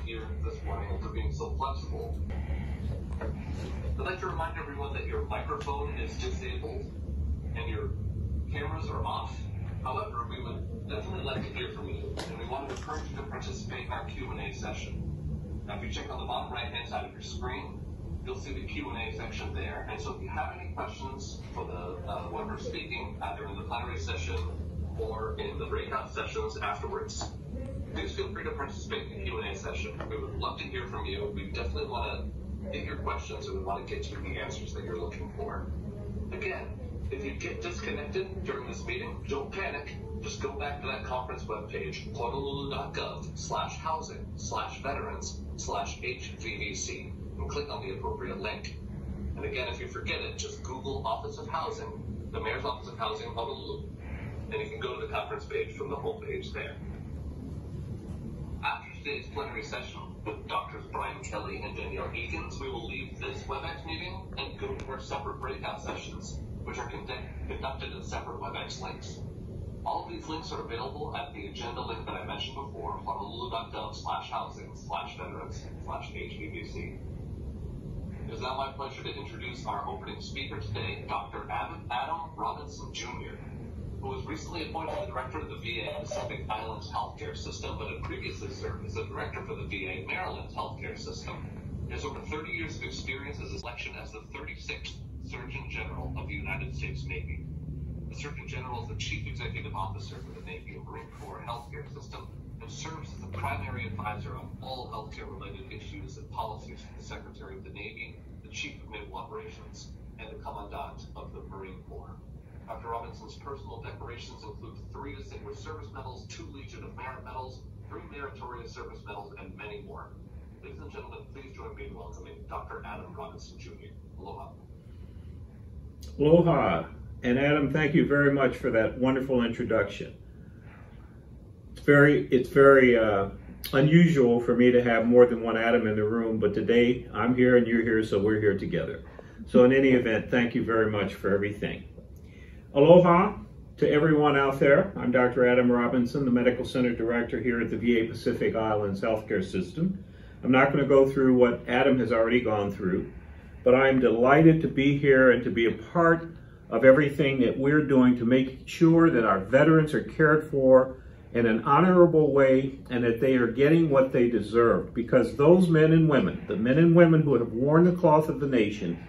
here this morning and for being so flexible. I'd like to remind everyone that your microphone is disabled and your cameras are off. However, we would definitely like to hear from you, and we want to encourage you to participate in our Q&A session. Now, if you check on the bottom right-hand side of your screen, you'll see the Q&A section there. And so if you have any questions for the whoever's speaking, either in the plenary session or in the breakout sessions afterwards, please feel free to participate in the Q&A session. We would love to hear from you. We definitely want to get your questions, and we want to get you the answers that you're looking for. Again, if you get disconnected during this meeting, don't panic. Just go back to that conference webpage, honolulu.gov/housing/veterans/HVVC, and click on the appropriate link. And again, if you forget it, just Google Office of Housing, the Mayor's Office of Housing, Honolulu, and you can go to the conference page from the homepage there. After today's plenary session with Drs. Brian Kelley and Danielle Eakins, we will leave this WebEx meeting and go to our separate breakout sessions, which are conducted in separate WebEx links. All of these links are available at the agenda link that I mentioned before, honolulu.gov/housing/veterans/HVVC. It is now my pleasure to introduce our opening speaker today, Dr. Adam Robinson, Jr., who was recently appointed the director of the VA Pacific Islands Healthcare System, but had previously served as the director for the VA Maryland Healthcare System. He has over 30 years of experience as a selection as the 36th Surgeon General of the United States Navy. The Surgeon General is the Chief Executive Officer for the Navy and Marine Corps Healthcare System and serves as the primary advisor on all healthcare-related issues and policies for the Secretary of the Navy, the Chief of Naval Operations, and the Commandant of the Marine Corps. Dr. Robinson's personal decorations include 3 Distinguished Service Medals, 2 Legion of Merit Medals, 3 Meritorious Service Medals, and many more. Ladies and gentlemen, please join me in welcoming Dr. Adam Robinson, Jr. Aloha. Aloha. And Adam, thank you very much for that wonderful introduction. It's very unusual for me to have more than one Adam in the room, but today I'm here and you're here, so we're here together. So in any event, thank you very much for everything. Aloha to everyone out there. I'm Dr. Adam Robinson, the Medical Center Director here at the VA Pacific Islands Healthcare System. I'm not going to go through what Adam has already gone through, but I'm delighted to be here and to be a part of everything that we're doing to make sure that our veterans are cared for in an honorable way and that they are getting what they deserve. Because those men and women, the men and women who have worn the cloth of the nation,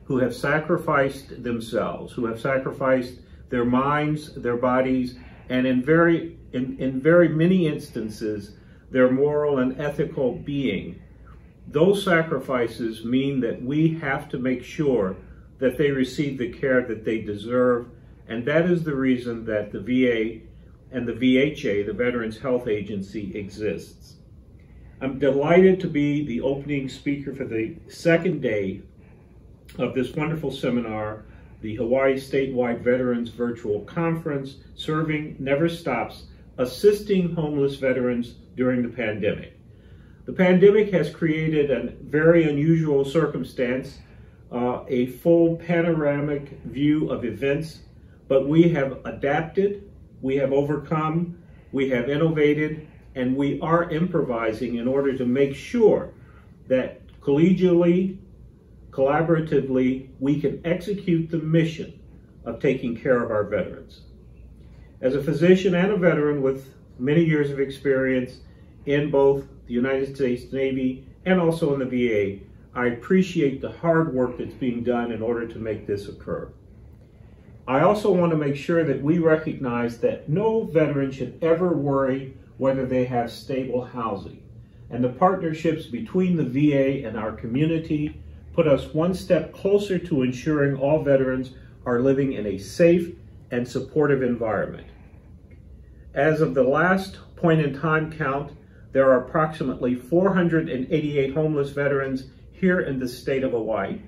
who have sacrificed themselves, who have sacrificed their minds, their bodies, and in very many instances, their moral and ethical being, those sacrifices mean that we have to make sure that they receive the care that they deserve, and that is the reason that the VA and the VHA, the Veterans Health Agency, exists. I'm delighted to be the opening speaker for the second day of this wonderful seminar, the Hawaii Statewide Veterans Virtual Conference, Serving Never Stops, Assisting Homeless Veterans During the Pandemic. The pandemic has created a very unusual circumstance, a full panoramic view of events, but we have adapted, we have overcome, we have innovated, and we are improvising in order to make sure that collegially, collaboratively, we can execute the mission of taking care of our veterans. As a physician and a veteran with many years of experience in both the United States Navy and also in the VA, I appreciate the hard work that's being done in order to make this occur. I also want to make sure that we recognize that no veteran should ever worry whether they have stable housing. And the partnerships between the VA and our community put us one step closer to ensuring all veterans are living in a safe and supportive environment. As of the last point in time count, there are approximately 488 homeless veterans here in the state of Hawaii,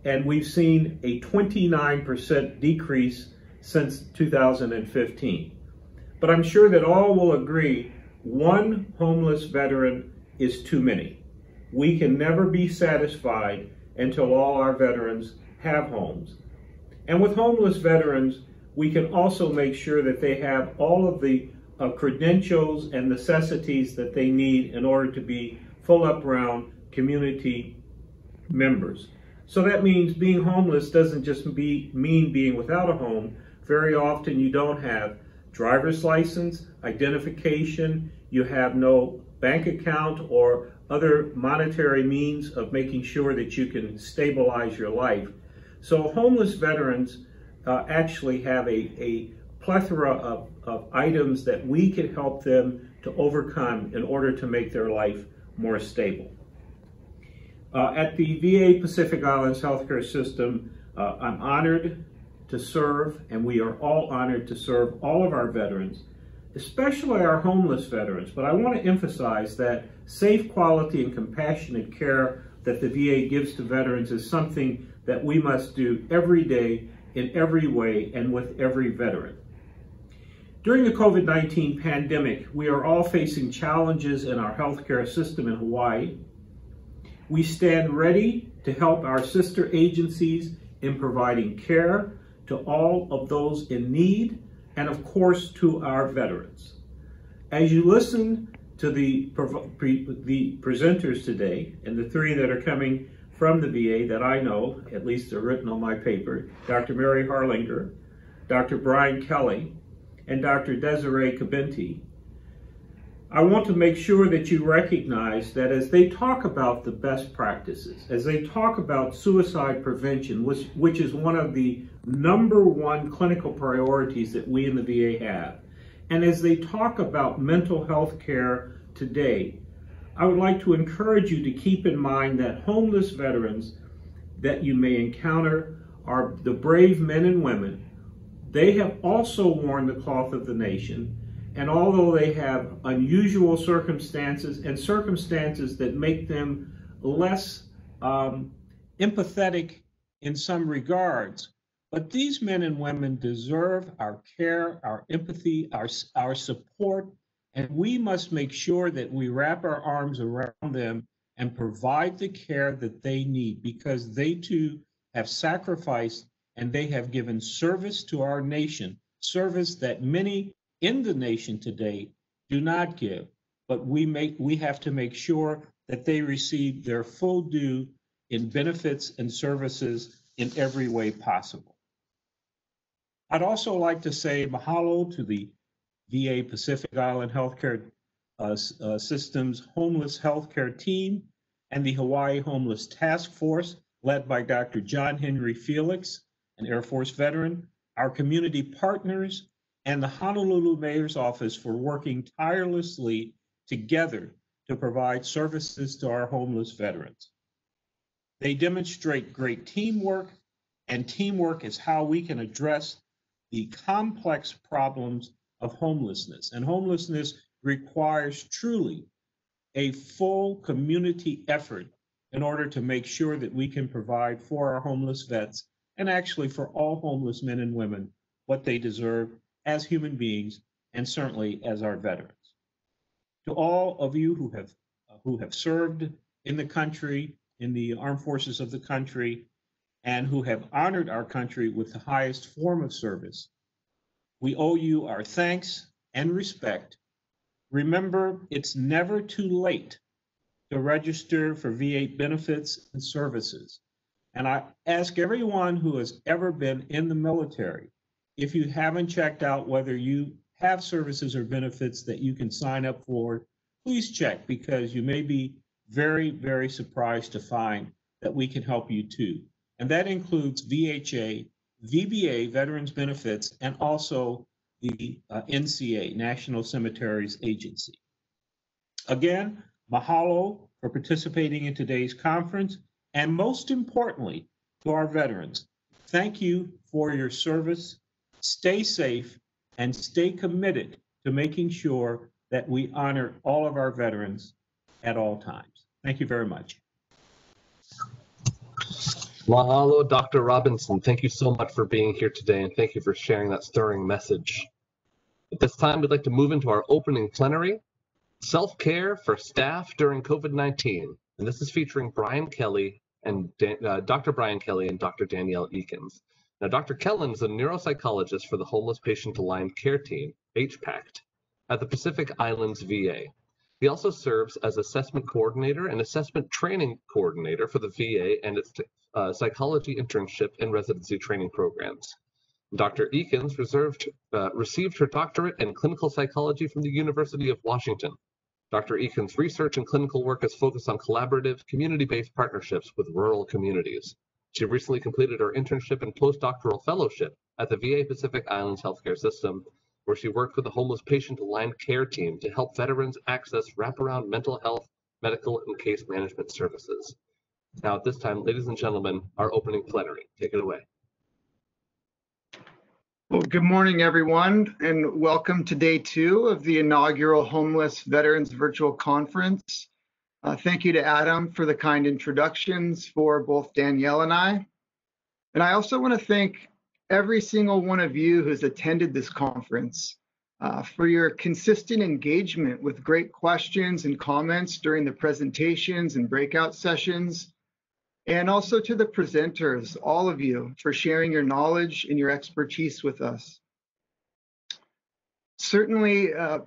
and we've seen a 29% decrease since 2015. But I'm sure that all will agree, one homeless veteran is too many. We can never be satisfied until all our veterans have homes. And with homeless veterans, we can also make sure that they have all of the credentials and necessities that they need in order to be full up round community members. So that means being homeless doesn't just mean being without a home. Very often you don't have driver's license, identification, you have no bank account or other monetary means of making sure that you can stabilize your life. So homeless veterans actually have a plethora of items that we can help them to overcome in order to make their life more stable. At the VA Pacific Islands healthcare system, I'm honored to serve, and we are all honored to serve all of our veterans, especially our homeless veterans. But I want to emphasize that safe, quality, and compassionate care that the VA gives to veterans is something that we must do every day, in every way, and with every veteran. During the COVID-19 pandemic, we are all facing challenges in our healthcare system in Hawaii. We stand ready to help our sister agencies in providing care to all of those in need, and of course to our veterans. As you listen to the presenters today, and the three that are coming from the VA that I know, at least are written on my paper, Dr. Mary Harlinger, Dr. Brian Kelley, and Dr. Desiree Kabenti, I want to make sure that you recognize that as they talk about the best practices, as they talk about suicide prevention, which is one of the #1 clinical priorities that we in the VA have, and as they talk about mental health care today, I would like to encourage you to keep in mind that homeless veterans that you may encounter are the brave men and women. They have also worn the cloth of the nation. And although they have unusual circumstances and circumstances that make them less empathetic in some regards, but these men and women deserve our care, our empathy, our support, and we must make sure that we wrap our arms around them and provide the care that they need, because they too have sacrificed and they have given service to our nation, service that many in the nation today do not give, but we have to make sure that they receive their full due in benefits and services in every way possible. I'd also like to say mahalo to the VA Pacific Island Healthcare System's homeless healthcare team and the Hawaii Homeless Task Force led by Dr. John Henry Felix, an Air Force veteran, our community partners, and the Honolulu Mayor's Office for working tirelessly together to provide services to our homeless veterans. They demonstrate great teamwork, and teamwork is how we can address the complex problems of homelessness. And homelessness requires truly a full community effort in order to make sure that we can provide for our homeless vets, and actually for all homeless men and women, what they deserve as human beings, and certainly as our veterans. To all of you who have served in the country, in the armed forces of the country, and who have honored our country with the highest form of service, we owe you our thanks and respect. Remember, it's never too late to register for VA benefits and services. And I ask everyone who has ever been in the military, if you haven't checked out whether you have services or benefits that you can sign up for, please check, because you may be very, very surprised to find that we can help you too. And that includes VHA, VBA, Veterans Benefits, and also the NCA, National Cemeteries Agency. Again, mahalo for participating in today's conference, and most importantly, to our veterans, thank you for your service. Stay safe and stay committed to making sure that we honor all of our veterans at all times. Thank you very much. Mahalo, Dr. Robinson. Thank you so much for being here today, and thank you for sharing that stirring message. At this time, we'd like to move into our opening plenary, Self-Care for Staff During COVID-19. And this is featuring Brian Kelley and Dr. Brian Kelley and Dr. Danielle Eakins. Now, Dr. Kelley is a neuropsychologist for the Homeless Patient Aligned Care Team, HPACT, at the Pacific Islands VA. He also serves as assessment coordinator and assessment training coordinator for the VA and its psychology internship and residency training programs. Dr. Eakins received her doctorate in clinical psychology from the University of Washington. Dr. Eakins' research and clinical work is focused on collaborative, community-based partnerships with rural communities. She recently completed her internship and postdoctoral fellowship at the VA Pacific Islands Healthcare System, where she worked with the homeless patient-aligned care team to help veterans access wraparound mental health, medical, and case management services. Now, at this time, ladies and gentlemen, our opening plenary. Take it away. Well, good morning, everyone, and welcome to day 2 of the inaugural Homeless Veterans Virtual Conference. Thank you to Adam for the kind introductions for both Danielle and I. And I also want to thank every single one of you who's attended this conference for your consistent engagement with great questions and comments during the presentations and breakout sessions. And also to the presenters, all of you, for sharing your knowledge and your expertise with us. Certainly, I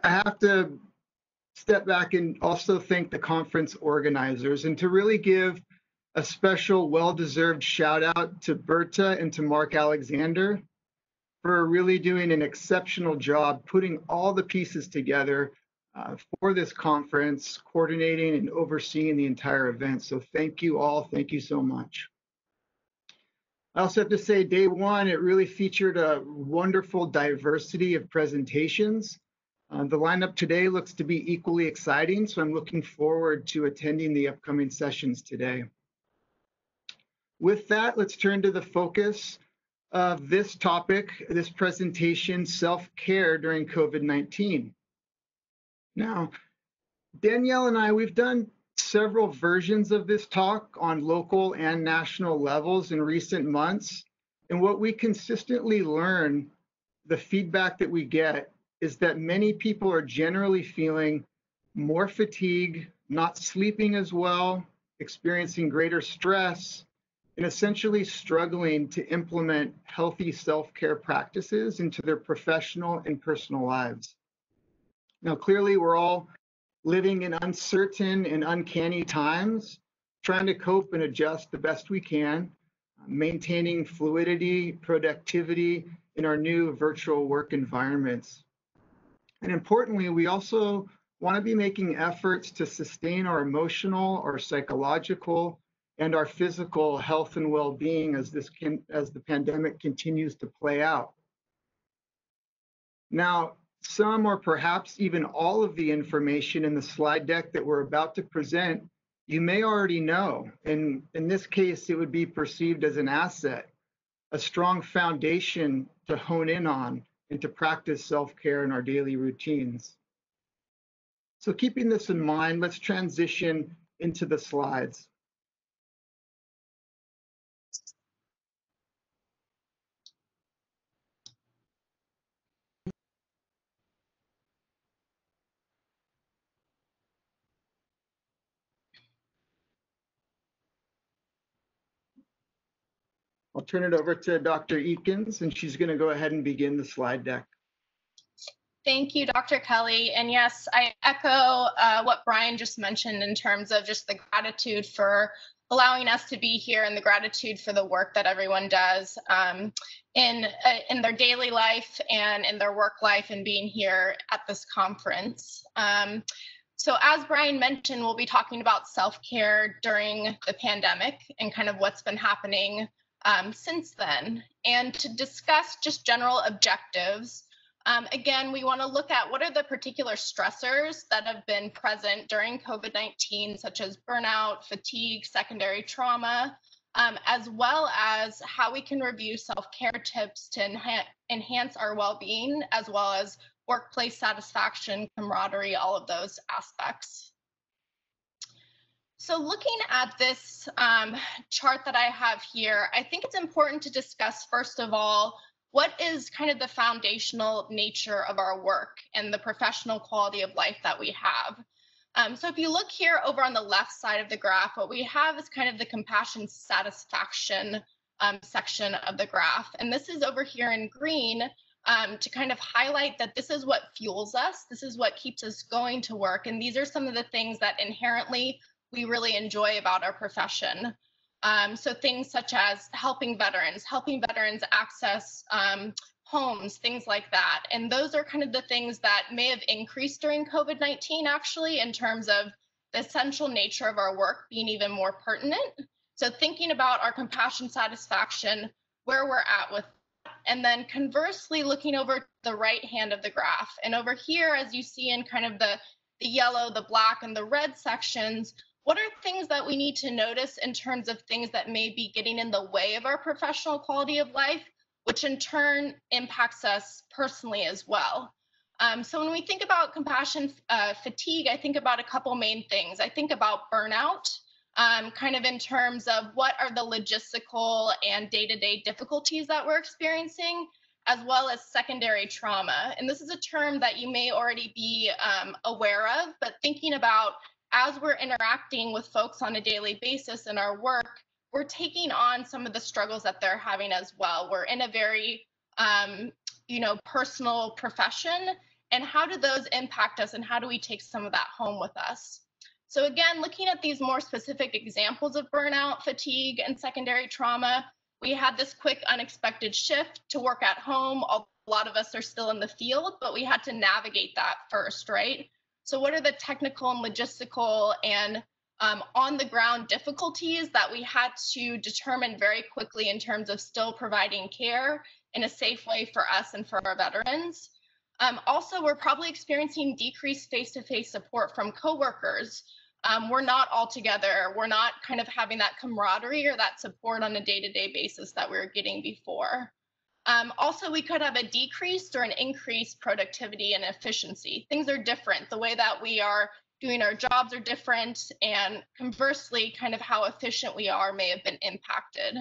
have to step back and also thank the conference organizers, and to really give a special, well-deserved shout out to Berta and to Mark Alexander for really doing an exceptional job putting all the pieces together for this conference, coordinating and overseeing the entire event. So thank you all. Thank you so much. I also have to say, day 1, it really featured a wonderful diversity of presentations. The lineup today looks to be equally exciting, so I'm looking forward to attending the upcoming sessions today. With that, let's turn to the focus of this topic, this presentation, self-care during COVID-19. Now, Danielle and I, we've done several versions of this talk on local and national levels in recent months. And what we consistently learn, the feedback that we get, is that many people are generally feeling more fatigue, not sleeping as well, experiencing greater stress, and essentially struggling to implement healthy self-care practices into their professional and personal lives. Now, clearly, we're all living in uncertain and uncanny times, trying to cope and adjust the best we can, maintaining fluidity, productivity in our new virtual work environments. And importantly, we also want to be making efforts to sustain our emotional, our psychological, and our physical health and well-being as the pandemic continues to play out. Now, some or perhaps even all of the information in the slide deck that we're about to present, you may already know. And in this case, it would be perceived as an asset, a strong foundation to hone in on and to practice self-care in our daily routines. So keeping this in mind, let's transition into the slides. I'll turn it over to Dr. Eakins, and she's going to go ahead and begin the slide deck. Thank you, Dr. Kelley. And yes, I echo what Brian just mentioned in terms of just the gratitude for allowing us to be here and the gratitude for the work that everyone does in their daily life and in their work life and being here at this conference. So as Brian mentioned, we'll be talking about self-care during the pandemic and kind of what's been happening since then. And to discuss just general objectives, again, we want to look at what are the particular stressors that have been present during COVID-19, such as burnout, fatigue, secondary trauma, as well as how we can review self-care tips to enhance our well-being, as well as workplace satisfaction, camaraderie, all of those aspects. So looking at this chart that I have here, I think it's important to discuss, first of all, what is kind of the foundational nature of our work and the professional quality of life that we have. So if you look here over on the left side of the graph, what we have is kind of the compassion satisfaction section of the graph. And this is over here in green, to kind of highlight that this is what fuels us, this is what keeps us going to work, and these are some of the things that inherently we really enjoy about our profession. So things such as helping veterans access homes, things like that. And those are kind of the things that may have increased during COVID-19, actually, in terms of the essential nature of our work being even more pertinent. So thinking about our compassion satisfaction, where we're at with that, and then conversely looking over the right hand of the graph. And over here, as you see in kind of the yellow, the black, and the red sections, what are things that we need to notice in terms of things that may be getting in the way of our professional quality of life, which in turn impacts us personally as well. So when we think about compassion fatigue, I think about a couple main things. I think about burnout, kind of in terms of what are the logistical and day-to-day difficulties that we're experiencing, as well as secondary trauma. And this is a term that you may already be aware of, but thinking about as we're interacting with folks on a daily basis in our work, we're taking on some of the struggles that they're having as well. We're in a very, personal profession, and how do those impact us, and how do we take some of that home with us? So again, looking at these more specific examples of burnout, fatigue, and secondary trauma, we had this quick unexpected shift to work at home. A lot of us are still in the field, but we had to navigate that first, right? So what are the technical and logistical and on the ground difficulties that we had to determine very quickly in terms of still providing care in a safe way for us and for our veterans? Also, we're probably experiencing decreased face-to-face support from coworkers. We're not all together. We're not kind of having that camaraderie or that support on a day-to-day basis that we were getting before. Also, we could have a decreased or an increased productivity and efficiency. Things are different. The way that we are doing our jobs are different, and conversely, kind of how efficient we are may have been impacted.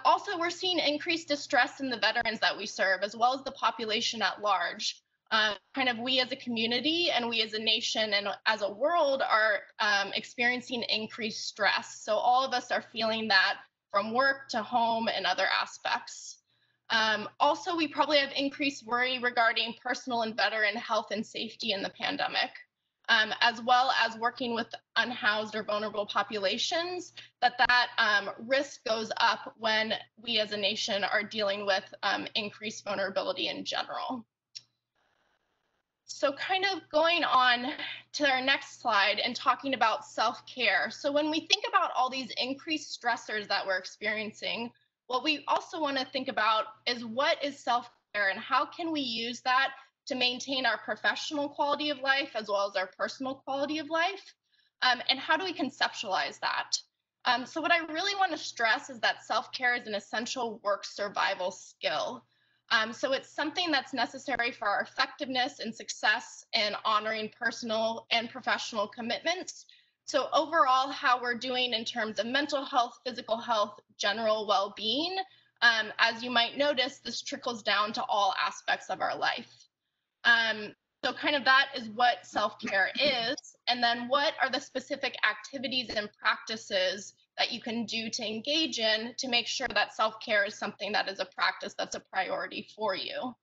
Also, we're seeing increased distress in the veterans that we serve, as well as the population at large. Kind of we as a community and we as a nation and as a world are experiencing increased stress. So all of us are feeling that from work to home and other aspects. Also, we probably have increased worry regarding personal and veteran health and safety in the pandemic. As well as working with unhoused or vulnerable populations, that risk goes up when we as a nation are dealing with increased vulnerability in general. So kind of going on to our next slide and talking about self-care. So when we think about all these increased stressors that we're experiencing, what we also want to think about is what is self-care and how can we use that to maintain our professional quality of life as well as our personal quality of life, and how do we conceptualize that? So what I really want to stress is that self-care is an essential work survival skill. So it's something that's necessary for our effectiveness and success in honoring personal and professional commitments. So overall, how we're doing in terms of mental health, physical health, general well-being, as you might notice, this trickles down to all aspects of our life. So kind of that is what self-care is. And then what are the specific activities and practices that you can do to engage in to make sure that self-care is something that is a practice that's a priority for you.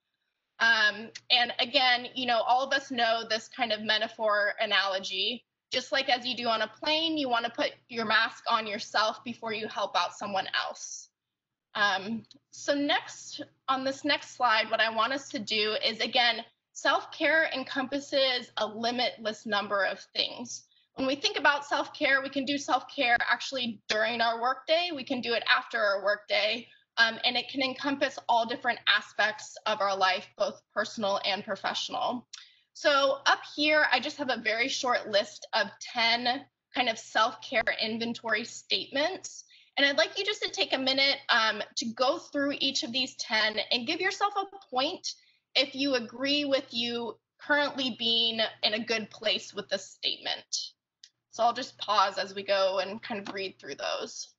And again, all of us know this kind of metaphor analogy. Just like as you do on a plane, you want to put your mask on yourself before you help out someone else. So next, on this next slide, what I want us to do is, again, self-care encompasses a limitless number of things. When we think about self-care, we can do self-care actually during our workday. We can do it after our workday, and it can encompass all different aspects of our life, both personal and professional. So up here, I just have a very short list of 10 kind of self-care inventory statements. And I'd like you just to take a minute to go through each of these 10 and give yourself a point if you agree with you currently being in a good place with this statement. So I'll just pause as we go and kind of read through those.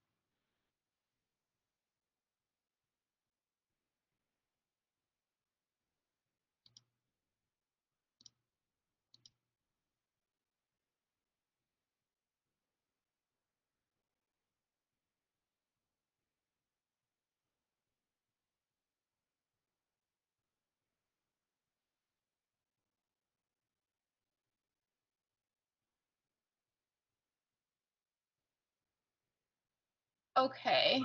Okay.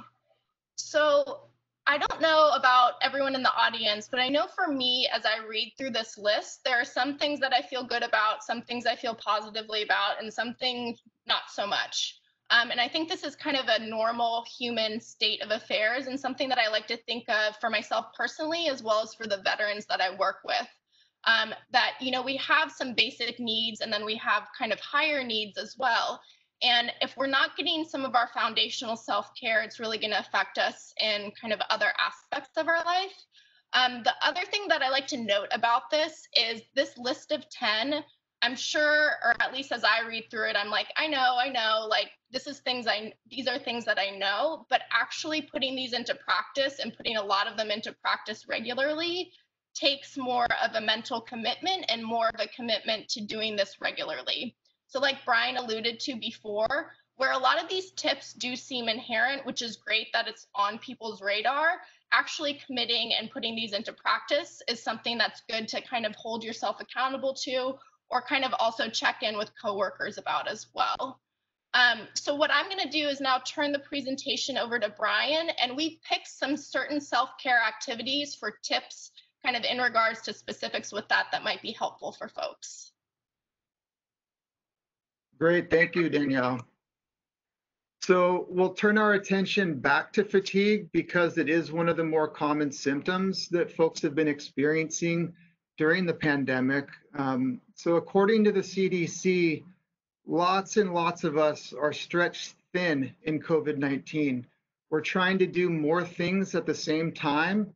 So I don't know about everyone in the audience, but I know for me, as I read through this list, there are some things that I feel good about, some things I feel positively about, and some things not so much. And I think this is kind of a normal human state of affairs and something that I like to think of for myself personally, as well as for the veterans that I work with. That, you know, we have some basic needs and then we have kind of higher needs as well. And if we're not getting some of our foundational self-care, it's really going to affect us in kind of other aspects of our life. The other thing that I like to note about this is this list of 10, I'm sure, or at least as I read through it, I'm like, I know, like these are things that I know, but actually putting these into practice and putting a lot of them into practice regularly takes more of a mental commitment and more of a commitment to doing this regularly. So like Brian alluded to before, where a lot of these tips do seem inherent, which is great that it's on people's radar, actually committing and putting these into practice is something that's good to kind of hold yourself accountable to, or kind of also check in with coworkers about as well. So what I'm going to do is now turn the presentation over to Brian, and we've picked some certain self-care activities for tips kind of in regards to specifics with that might be helpful for folks. Great, thank you, Danielle. So we'll turn our attention back to fatigue because it is one of the more common symptoms that folks have been experiencing during the pandemic. So according to the CDC, lots and lots of us are stretched thin in COVID-19. We're trying to do more things at the same time,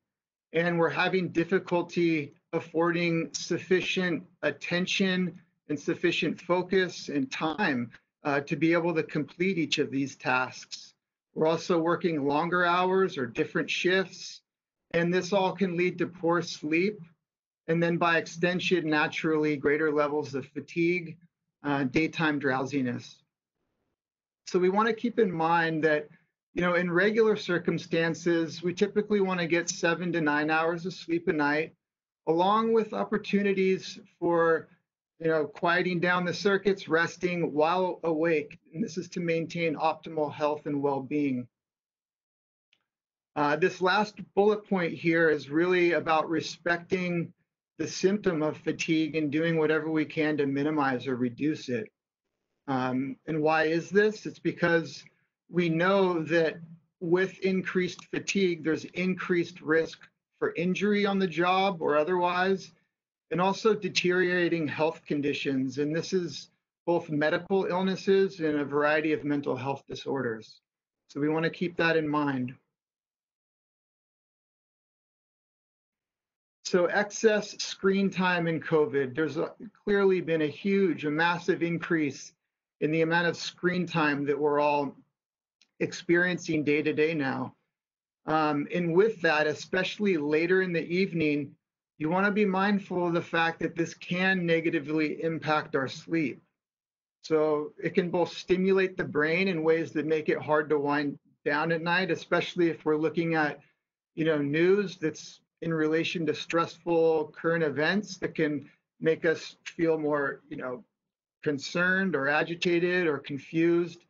and we're having difficulty affording sufficient attention and sufficient focus and time to be able to complete each of these tasks. We're also working longer hours or different shifts, and this all can lead to poor sleep, and then by extension, naturally, greater levels of fatigue, daytime drowsiness. So we want to keep in mind that, you know, in regular circumstances, we typically want to get 7 to 9 hours of sleep a night, along with opportunities for, you know, quieting down the circuits, resting while awake. And this is to maintain optimal health and well-being. This last bullet point here is really about respecting the symptom of fatigue and doing whatever we can to minimize or reduce it. And why is this? It's because we know that with increased fatigue, there's increased risk for injury on the job or otherwise, and also deteriorating health conditions. And this is both medical illnesses and a variety of mental health disorders. So we want to keep that in mind. So excess screen time in COVID, there's clearly been a massive increase in the amount of screen time that we're all experiencing day to day now. And with that, especially later in the evening, you want to be mindful of the fact that this can negatively impact our sleep. So it can both stimulate the brain in ways that make it hard to wind down at night, especially if we're looking at, you know, news that's in relation to stressful current events that can make us feel more, you know, concerned or agitated or confused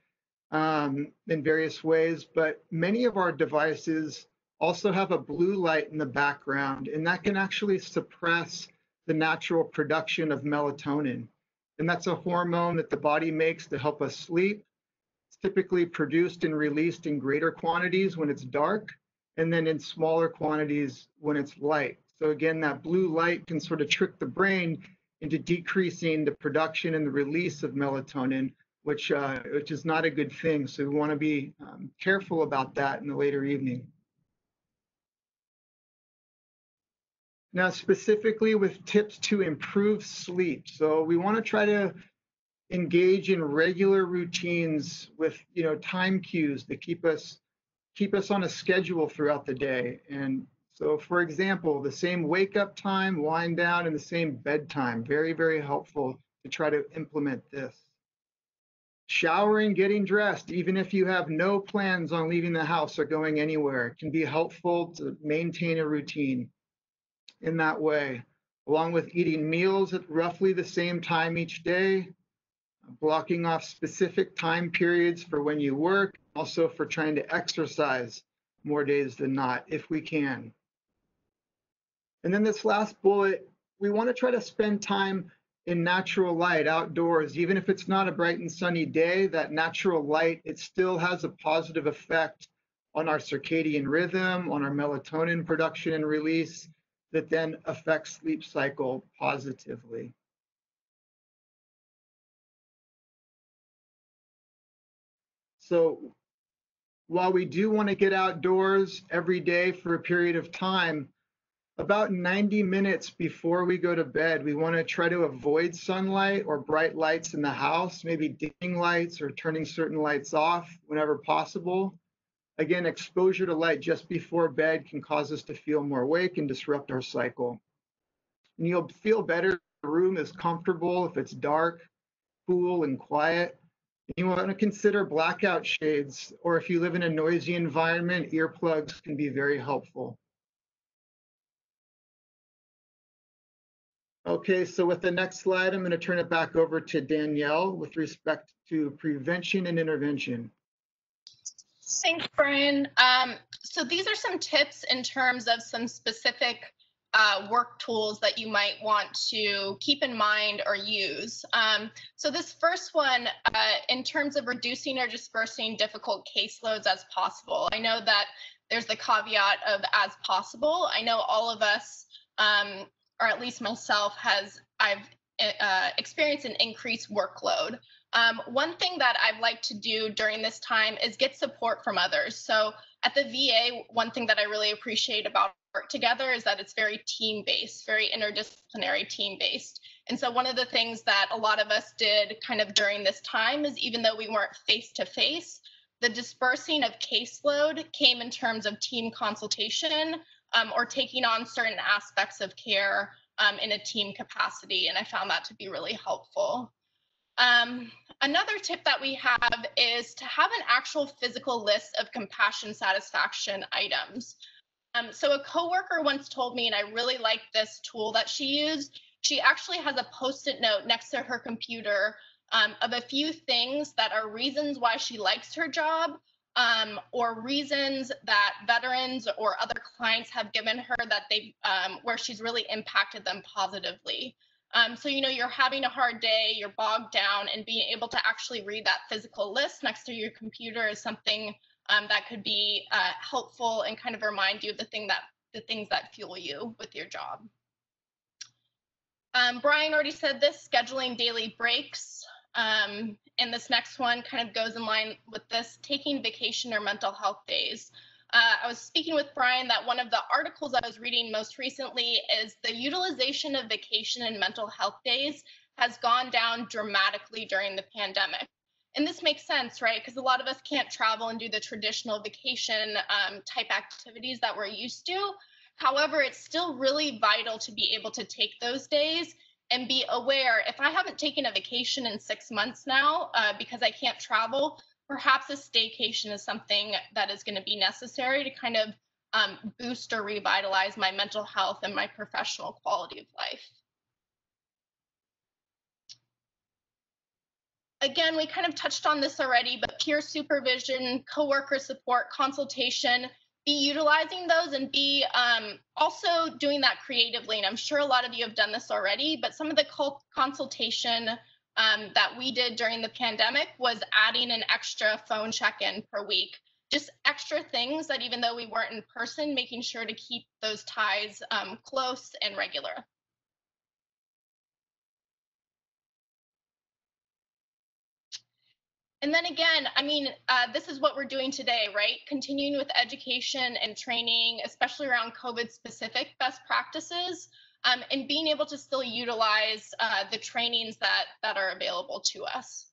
in various ways. But many of our devices also have a blue light in the background, and that can actually suppress the natural production of melatonin. And that's a hormone that the body makes to help us sleep. It's typically produced and released in greater quantities when it's dark, and then in smaller quantities when it's light. So again, that blue light can sort of trick the brain into decreasing the production and the release of melatonin, which is not a good thing. So we want to be careful about that in the later evening. Now, specifically with tips to improve sleep. So we want to try to engage in regular routines with, you know, time cues that keep us on a schedule throughout the day. And so, for example, the same wake up time, wind down, and the same bedtime, very, very helpful to try to implement this. Showering, getting dressed, even if you have no plans on leaving the house or going anywhere, it can be helpful to maintain a routine in that way, along with eating meals at roughly the same time each day, blocking off specific time periods for when you work, also for trying to exercise more days than not, if we can. And then this last bullet, we want to try to spend time in natural light outdoors. Even if it's not a bright and sunny day, that natural light, it still has a positive effect on our circadian rhythm, on our melatonin production and release, that then affects sleep cycle positively. So while we do want to get outdoors every day for a period of time, about 90 minutes before we go to bed, we want to try to avoid sunlight or bright lights in the house, maybe dimming lights or turning certain lights off whenever possible. Again, exposure to light just before bed can cause us to feel more awake and disrupt our cycle. And you'll feel better if the room is comfortable, if it's dark, cool, and quiet. You want to consider blackout shades, or if you live in a noisy environment, earplugs can be very helpful. Okay, so with the next slide, I'm going to turn it back over to Danielle with respect to prevention and intervention. Thanks, Brian. So these are some tips in terms of some specific work tools that you might want to keep in mind or use. So this first one, in terms of reducing or dispersing difficult caseloads as possible. I know that there's the caveat of as possible. I know all of us, or at least myself, I've experienced an increased workload. One thing that I'd like to do during this time is get support from others. So at the VA, one thing that I really appreciate about work together is that it's very team-based, very interdisciplinary team-based. And so one of the things that a lot of us did kind of during this time is, even though we weren't face-to-face, the dispersing of caseload came in terms of team consultation, or taking on certain aspects of care in a team capacity. And I found that to be really helpful. Another tip that we have is to have an actual physical list of compassion satisfaction items. So a coworker once told me, and I really liked this tool that she used, she actually has a Post-it note next to her computer of a few things that are reasons why she likes her job, or reasons that veterans or other clients have given her that they where she's really impacted them positively. So, you know, you're having a hard day, you're bogged down, and being able to actually read that physical list next to your computer is something that could be helpful and kind of remind you of the things that fuel you with your job. Brian already said this, scheduling daily breaks. And this next one kind of goes in line with this, taking vacation or mental health days. I was speaking with Brian that one of the articles I was reading most recently is the utilization of vacation and mental health days has gone down dramatically during the pandemic. And this makes sense, right? Because a lot of us can't travel and do the traditional vacation type activities that we're used to. However, it's still really vital to be able to take those days and be aware, if I haven't taken a vacation in 6 months now because I can't travel, perhaps a staycation is something that is going to be necessary to kind of boost or revitalize my mental health and my professional quality of life. Again, we kind of touched on this already, but peer supervision, coworker support, consultation, be utilizing those and be also doing that creatively. And I'm sure a lot of you have done this already, but some of the consultation that we did during the pandemic was adding an extra phone check-in per week. Just extra things that even though we weren't in person, making sure to keep those ties close and regular. And then again, I mean, this is what we're doing today, right? Continuing with education and training, especially around COVID-specific best practices, and being able to still utilize the trainings that are available to us.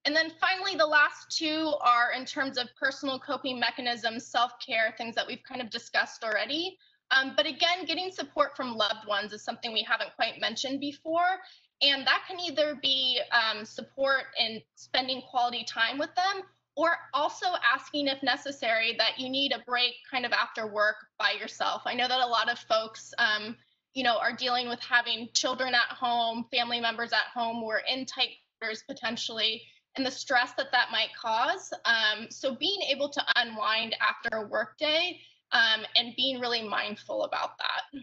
And then finally, the last two are in terms of personal coping mechanisms, self-care, things that we've kind of discussed already. But again, getting support from loved ones is something we haven't quite mentioned before. And that can either be support in spending quality time with them, or also asking if necessary that you need a break kind of after work by yourself. I know that a lot of folks, you know, are dealing with having children at home, family members at home, who are in tight quarters potentially. and the stress that that might cause. So being able to unwind after a workday and being really mindful about that.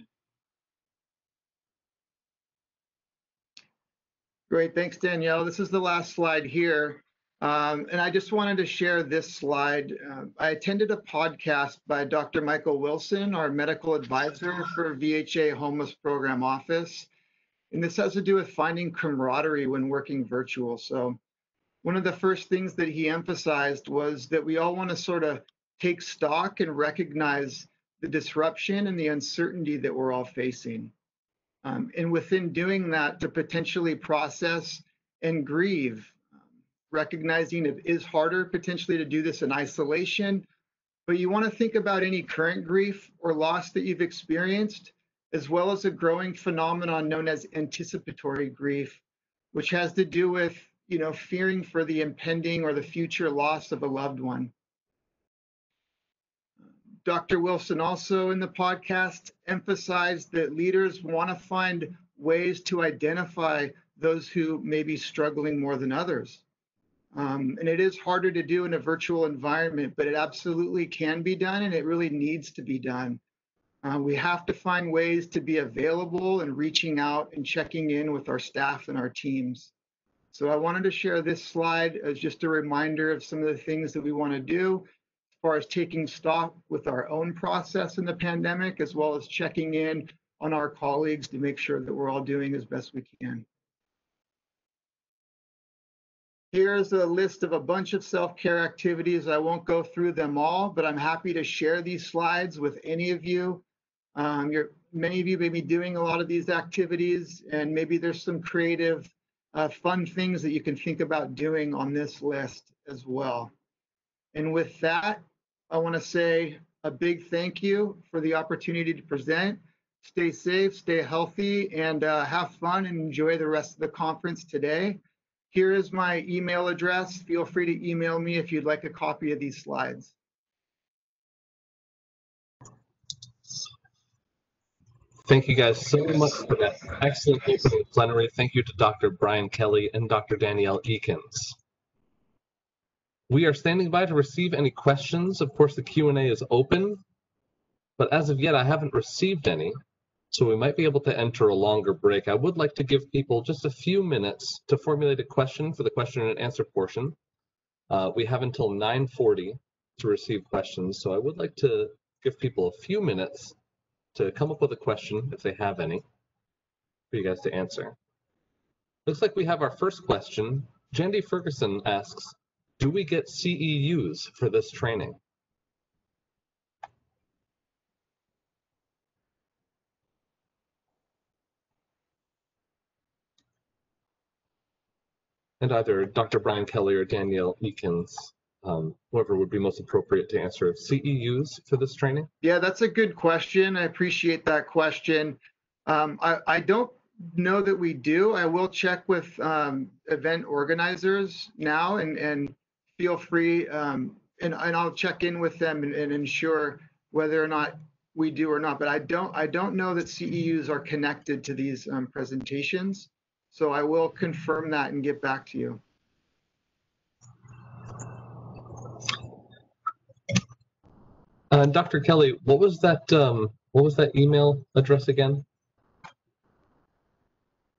Great, thanks, Danielle. This is the last slide here. And I just wanted to share this slide. I attended a podcast by Dr. Michael Wilson, our medical advisor for VHA Homeless Program Office. And this has to do with finding camaraderie when working virtual. So one of the first things that he emphasized was that we all want to sort of take stock and recognize the disruption and the uncertainty that we're all facing. And within doing that, to potentially process and grieve, recognizing it is harder potentially to do this in isolation, but you want to think about any current grief or loss that you've experienced, as well as a growing phenomenon known as anticipatory grief, which has to do with, fearing for the impending or the future loss of a loved one. Dr. Wilson also in the podcast emphasized that leaders want to find ways to identify those who may be struggling more than others. And it is harder to do in a virtual environment, but it absolutely can be done, and it really needs to be done. We have to find ways to be available and reaching out and checking in with our staff and our teams. So I wanted to share this slide as just a reminder of some of the things that we want to do as far as taking stock with our own process in the pandemic, as well as checking in on our colleagues to make sure that we're all doing as best we can. Here's a list of a bunch of self-care activities. I won't go through them all, but I'm happy to share these slides with any of you. Many of you may be doing a lot of these activities, and maybe there's some creative, fun things that you can think about doing on this list as well. And with that, I want to say a big thank you for the opportunity to present. Stay safe, stay healthy, and have fun and enjoy the rest of the conference today. Here is my email address. Feel free to email me if you'd like a copy of these slides. Thank you guys so much for that excellent opening plenary. Thank you to Dr. Brian Kelley and Dr. Danielle Eakins. We are standing by to receive any questions. Of course, the Q&A is open, but as of yet, I haven't received any, so we might be able to enter a longer break. I would like to give people just a few minutes to formulate a question for the question and answer portion. We have until 9:40 to receive questions, so I would like to give people a few minutes to come up with a question, if they have any, for you guys to answer. Looks like we have our first question. Jandy Ferguson asks, do we get CEUs for this training? And either Dr. Brian Kelley or Danielle Eakins, whoever would be most appropriate to answer, CEUs for this training? Yeah, that's a good question. I appreciate that question. I don't know that we do. I will check with event organizers now and feel free, and I'll check in with them and ensure whether or not we do or not. But I don't know that CEUs are connected to these presentations. So I will confirm that and get back to you. Dr. Kelley, what was that email address again?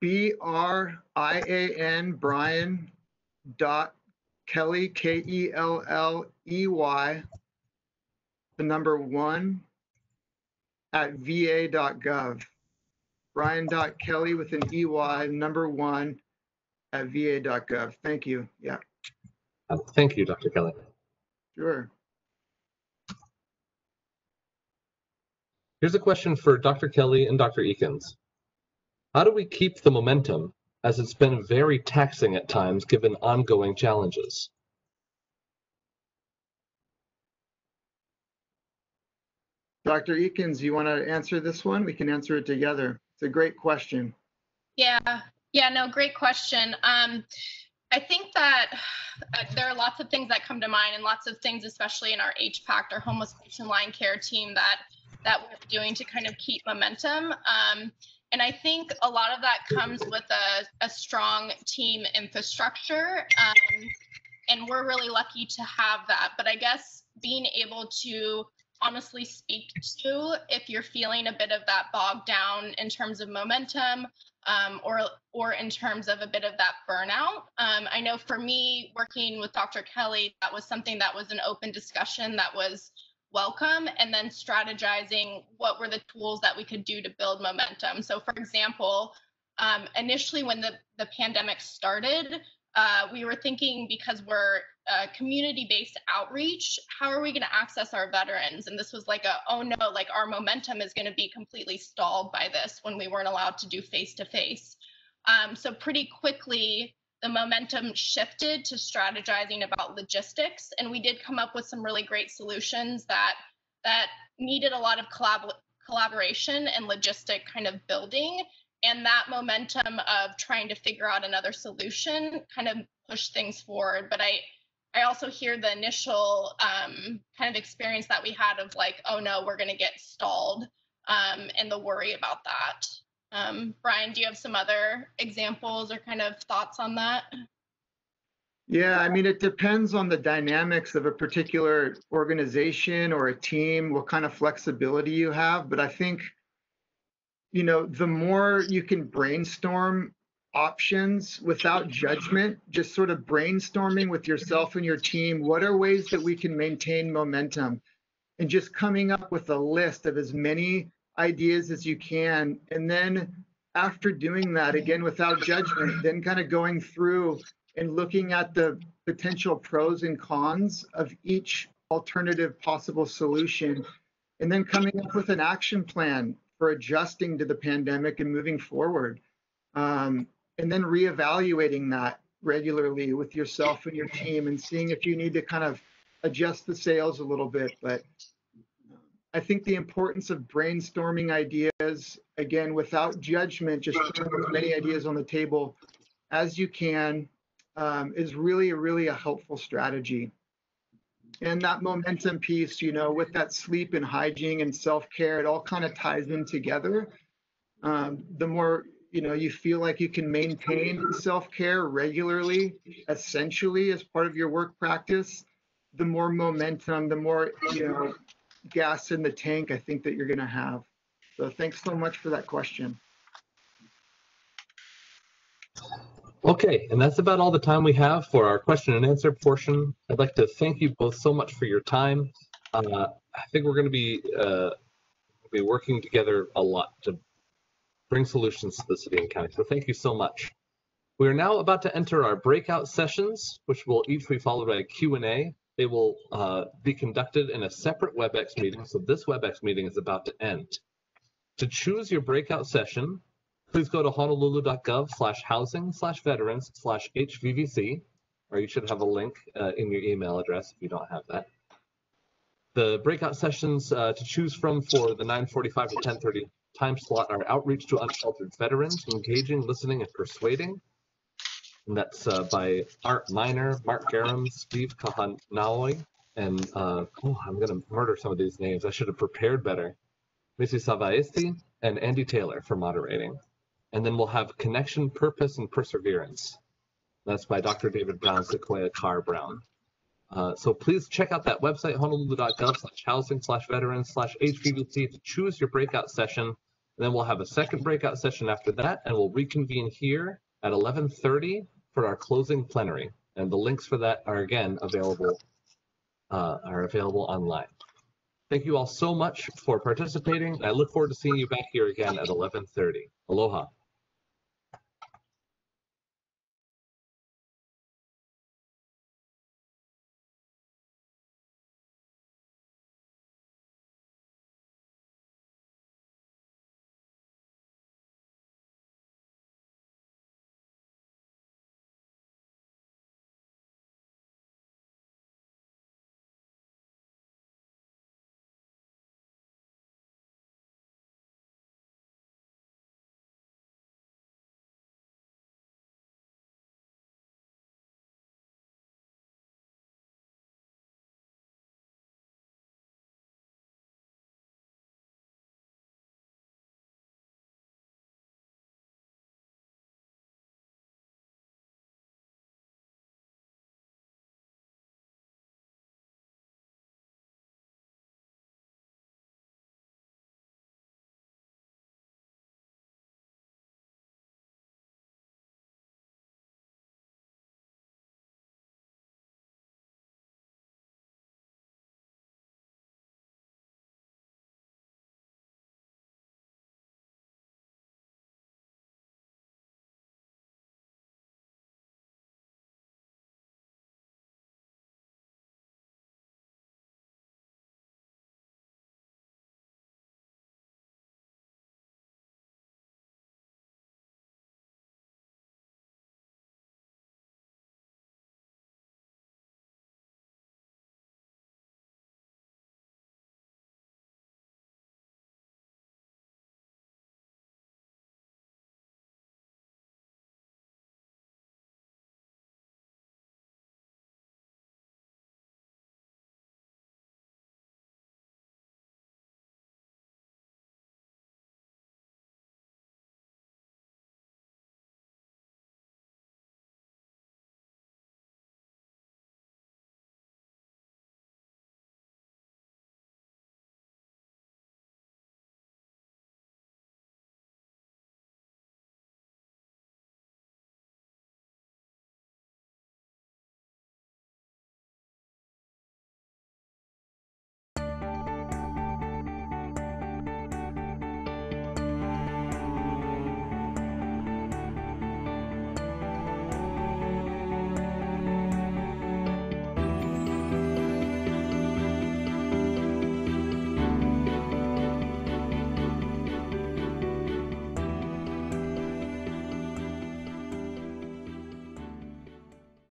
Brian dot Kelley, Kelley, the number 1 at va.gov. Brian.Kelley with an EY, number 1 at va.gov. Thank you. Yeah. Thank you, Dr. Kelley. Sure. Here's a question for Dr. Kelley and Dr. Eakins. How do we keep the momentum, as it's been very taxing at times given ongoing challenges? Dr. Eakins, you want to answer this one? We can answer it together. It's a great question. Yeah, no, great question. I think that there are lots of things that come to mind, and lots of things, especially in our HPACT, our homeless patient line care team, that we're doing to kind of keep momentum. And I think a lot of that comes with a strong team infrastructure. And we're really lucky to have that. But I guess being able to honestly speak to if you're feeling a bit of that bogged down in terms of momentum, or in terms of a bit of that burnout. I know for me, working with Dr. Kelley, that was something that was an open discussion that was welcome, and then strategizing what were the tools that we could do to build momentum. So for example, initially when the pandemic started, we were thinking, because we're community-based outreach, how are we going to access our veterans? And this was like oh no, like our momentum is going to be completely stalled by this when we weren't allowed to do face-to-face. So pretty quickly, the momentum shifted to strategizing about logistics, and we did come up with some really great solutions that needed a lot of collaboration and logistic kind of building. And that momentum of trying to figure out another solution kind of pushed things forward. But I also hear the initial kind of experience that we had of like, oh no, we're going to get stalled, and the worry about that. Brian, do you have some other examples or kind of thoughts on that? Yeah, I mean, it depends on the dynamics of a particular organization or a team, what kind of flexibility you have. But I think, the more you can brainstorm options without judgment, just sort of brainstorming with yourself and your team, what are ways that we can maintain momentum, and just coming up with a list of as many ideas as you can. And then after doing that, again, without judgment, then kind of going through and looking at the potential pros and cons of each alternative possible solution, and then coming up with an action plan for adjusting to the pandemic and moving forward. And then reevaluating that regularly with yourself and your team and seeing if you need to kind of adjust the sails a little bit. But I think the importance of brainstorming ideas, again, without judgment, just throwing as many ideas on the table as you can, is really, really a helpful strategy. And that momentum piece, with that sleep and hygiene and self-care, it all kind of ties in together. The more, you feel like you can maintain self-care regularly, essentially as part of your work practice, the more momentum, the more, gas in the tank I think that you're going to have. So thanks so much for that question. Okay, and that's about all the time we have for our question and answer portion. I'd like to thank you both so much for your time. I think we're going to be working together a lot to bring solutions to the city and county. So thank you so much. We are now about to enter our breakout sessions, which will each be followed by a Q&A. They will be conducted in a separate WebEx meeting, so this WebEx meeting is about to end. To choose your breakout session, please go to honolulu.gov/housing/veterans/HVVC, or you should have a link in your email address if you don't have that. The breakout sessions to choose from for the 9:45 to 10:30 time slot are outreach to unsheltered veterans, engaging, listening, and persuading. And that's by Art Miner, Mark Garam, Steve Kahanaoi, and I'm going to murder some of these names. I should have prepared better. Missy Savaesti and Andy Taylor for moderating. And then we'll have Connection, Purpose, and Perseverance. That's by Dr. David Brown, Sequoia Carr Brown. So please check out that website, honolulu.gov/housing/veterans/HVVC to choose your breakout session. And then we'll have a second breakout session after that, and we'll reconvene here at 11:30 for our closing plenary. And the links for that are again available online. Thank you all so much for participating. I look forward to seeing you back here again at 11:30. Aloha.